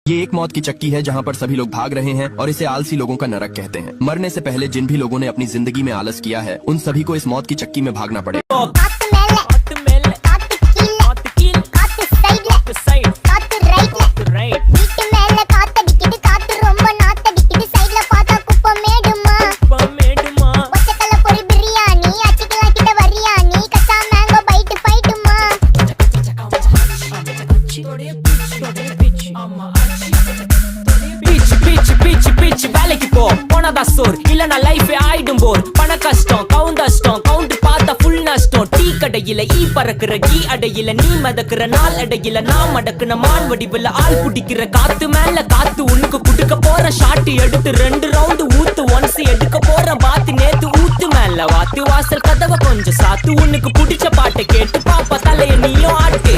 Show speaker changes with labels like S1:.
S1: ये एक मौत की चक्की है जहाँ पर सभी लोग भाग रहे हैं और इसे आलसी लोगों का नरक कहते हैं। मरने से पहले जिन भी लोगों ने अपनी जिंदगी में आलस किया है उन सभी को इस मौत की चक्की में भागना पड़ेगा।
S2: வேலைக்கு போ போனதா சோர் இல்லனா லைஃப் ஆயிடும் போர் பண கஷ்டம் கவுண்ட் பார்த்தா ஃபுல் நஷ்டம் டீ கடையில ஈ பறக்குற கீ அடையில நீ மதக்குற நாள் அடையில நான் மடக்குன மான் வடிவுல ஆள் புடிக்கிற காத்து மேல காத்து உனக்கு குடுக்க போற ஷாட் எடுத்து 2 ரவுண்ட் ஊத்து ஒன்ஸ் எடுக்க போற பாத்து நேத்து ஊத்து மேல வாத்து வாசல் கதவை கொஞ்சம் சாத்து உனக்கு பிடிச்ச பாட்டை கேட்டு பாப்பா தலைய நீயும் ஆட்டு